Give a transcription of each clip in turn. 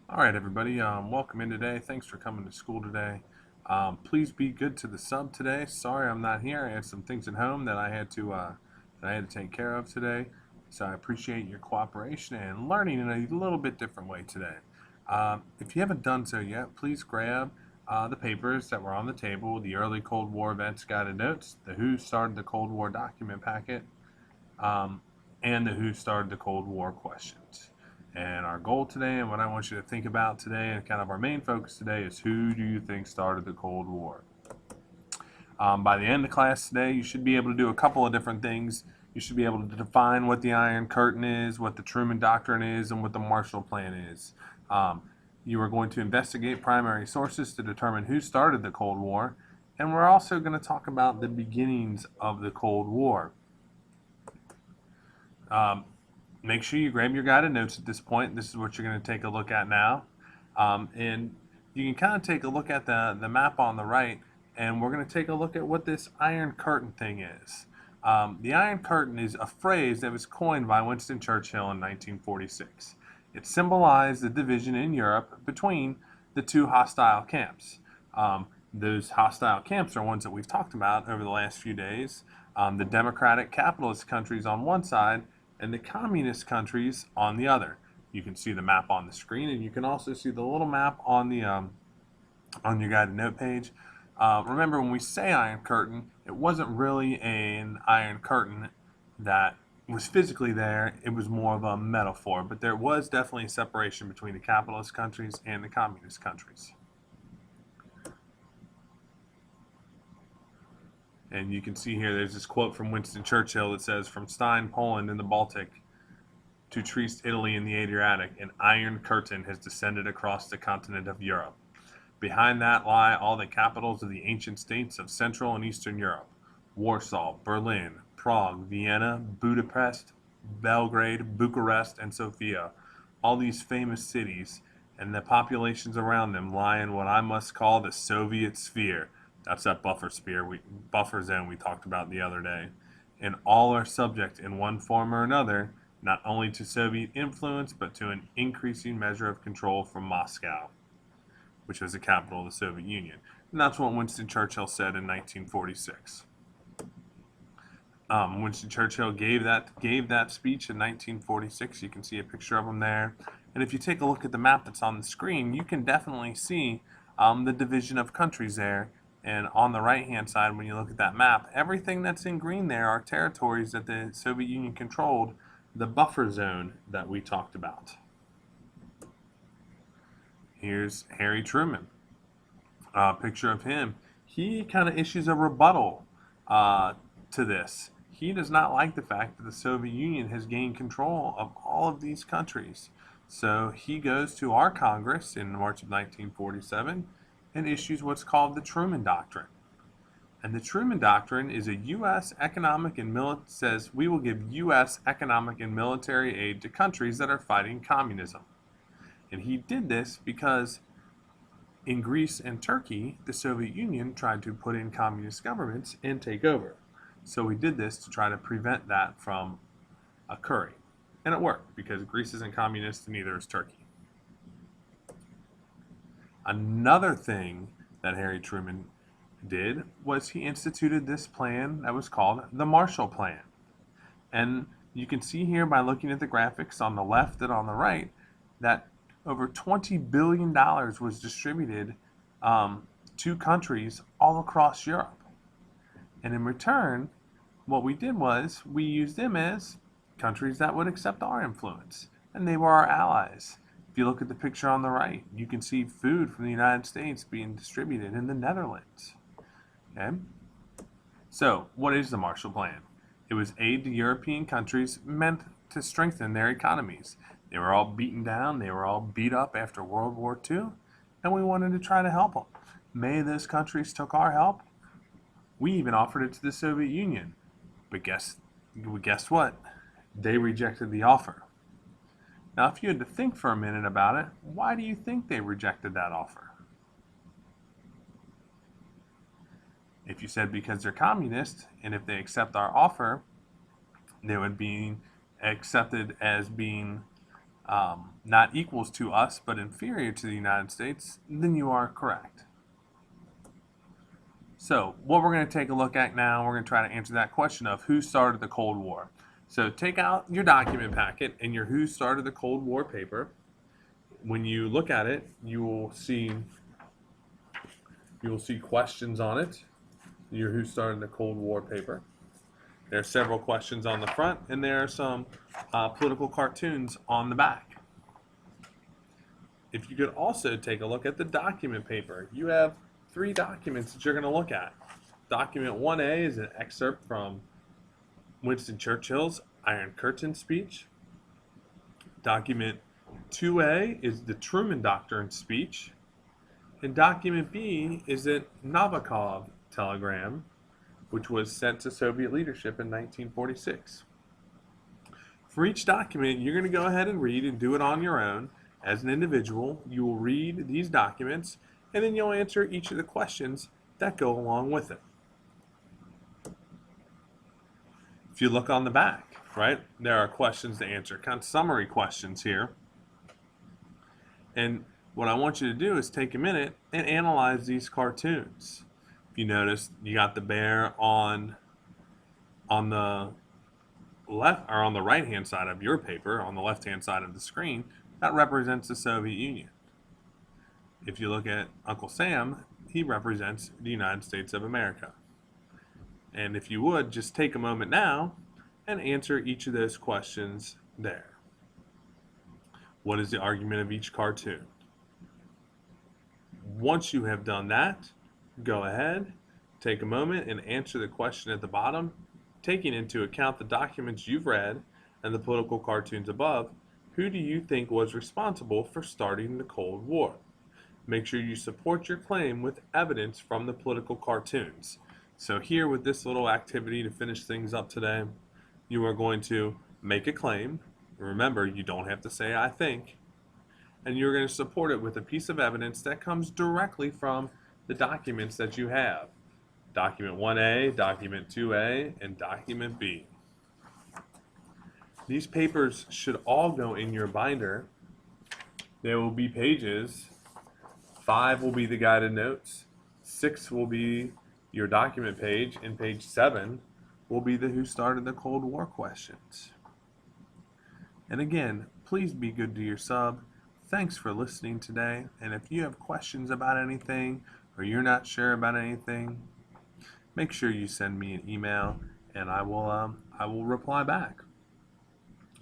All right, everybody. Welcome in today. Thanks for coming to school today. Please be good to the sub today. Sorry, I'm not here. I had some things at home that I had to take care of today. So I appreciate your cooperation and learning in a little bit different way today. If you haven't done so yet, please grab the papers that were on the table: the early Cold War events guided notes, the Who Started the Cold War document packet, um, and the Who Started the Cold War questions. And our goal today, and what I want you to think about today, and kind of our main focus today, is who do you think started the Cold War? By the end of class today, you should be able to do a couple of different things. You should be able to define what the Iron Curtain is, what the Truman Doctrine is, and what the Marshall Plan is. Um, you are going to investigate primary sources to determine who started the Cold War, and we're also going to talk about the beginnings of the Cold War. Um, Make sure you grab your guided notes at this point. This is what you're going to take a look at now. And you can kind of take a look at the map on the right, and we're going to take a look at what this Iron Curtain thing is. The Iron Curtain is a phrase that was coined by Winston Churchill in 1946. It symbolized the division in Europe between the two hostile camps. Those hostile camps are ones that we've talked about over the last few days. The democratic capitalist countries on one side and the communist countries on the other. You can see the map on the screen, and you can also see the little map on on your guided note page. Remember, when we say Iron Curtain, it wasn't really an Iron Curtain that was physically there. It was more of a metaphor, but there was definitely a separation between the capitalist countries and the communist countries. And you can see here, there's this quote from Winston Churchill that says, "From Stein, Poland, in the Baltic, to Trieste, Italy, in the Adriatic, an iron curtain has descended across the continent of Europe. Behind that lie all the capitals of the ancient states of Central and Eastern Europe: Warsaw, Berlin, Prague, Vienna, Budapest, Belgrade, Bucharest, and Sofia. All these famous cities and the populations around them lie in what I must call the Soviet sphere." That's that buffer zone we talked about the other day. And all are subject in one form or another not only to Soviet influence, but to an increasing measure of control from Moscow, which was the capital of the Soviet Union. And that's what Winston Churchill said in 1946. Winston Churchill gave that speech in 1946. You can see a picture of him there. And if you take a look at the map that's on the screen, you can definitely see the division of countries there. And on the right-hand side, when you look at that map, everything that's in green there are territories that the Soviet Union controlled, the buffer zone that we talked about. Here's Harry Truman, a picture of him. He kind of issues a rebuttal to this. He does not like the fact that the Soviet Union has gained control of all of these countries. So he goes to our Congress in March of 1947 and issues what's called the Truman Doctrine. And the Truman Doctrine is a U.S. economic and says we will give U.S. economic and military aid to countries that are fighting communism. And he did this because in Greece and Turkey, the Soviet Union tried to put in communist governments and take over. So he did this to try to prevent that from occurring. And it worked because Greece isn't communist and neither is Turkey. Another thing that Harry Truman did was he instituted this plan that was called the Marshall Plan. And you can see here by looking at the graphics on the left and on the right that over $20 billion was distributed to countries all across Europe. And in return, what we did was we used them as countries that would accept our influence, and they were our allies. If you look at the picture on the right, you can see food from the United States being distributed in the Netherlands. Okay? So, what is the Marshall Plan? It was aid to European countries meant to strengthen their economies. They were all beaten down, they were all beat up after World War II, and we wanted to try to help them. Many of those countries took our help. We even offered it to the Soviet Union. But guess what? They rejected the offer. Now, if you had to think for a minute about it, why do you think they rejected that offer? If you said because they're communist, and if they accept our offer, they would be accepted as being not equals to us, but inferior to the United States, then you are correct. So, what we're going to take a look at now, we're going to try to answer that question of who started the Cold War. So, take out your document packet and your Who Started the Cold War paper. When you look at it, you will see questions on it. Your Who Started the Cold War paper. There are several questions on the front, and there are some political cartoons on the back. If you could also take a look at the document paper, you have 3 documents that you're going to look at. Document 1A is an excerpt from Winston Churchill's Iron Curtain speech. Document 2A is the Truman Doctrine speech. And document B is a Novikov telegram, which was sent to Soviet leadership in 1946. For each document, you're going to go ahead and read and do it on your own. As an individual, you will read these documents, and then you'll answer each of the questions that go along with it. If you look on the back, right, there are questions to answer, kind of summary questions here. And what I want you to do is take a minute and analyze these cartoons. If you notice, you got the bear on the left, or on the right-hand side of your paper, on the left-hand side of the screen, that represents the Soviet Union. If you look at Uncle Sam, he represents the United States of America. And if you would, just take a moment now and answer each of those questions there. What is the argument of each cartoon? Once you have done that, go ahead, take a moment and answer the question at the bottom, taking into account the documents you've read and the political cartoons above. Who do you think was responsible for starting the Cold War? Make sure you support your claim with evidence from the political cartoons. So here with this little activity to finish things up today, you are going to make a claim. Remember, you don't have to say I think. And you're going to support it with a piece of evidence that comes directly from the documents that you have. Document 1A, Document 2A, and Document B. These papers should all go in your binder. There will be pages. 5 will be the guided notes. 6 will be your document page, and page 7 will be the Who Started the Cold War questions. And again, please be good to your sub. Thanks for listening today. And if you have questions about anything or you're not sure about anything, make sure you send me an email and I will reply back.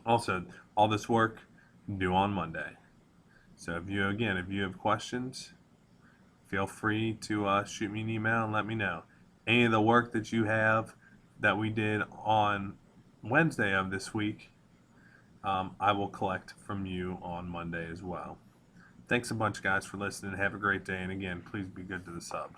Also, all this work due on Monday. So if you have questions, feel free to shoot me an email and let me know. Any of the work that you have that we did on Wednesday of this week, I will collect from you on Monday as well. Thanks a bunch, guys, for listening. Have a great day. And again, please be good to the sub.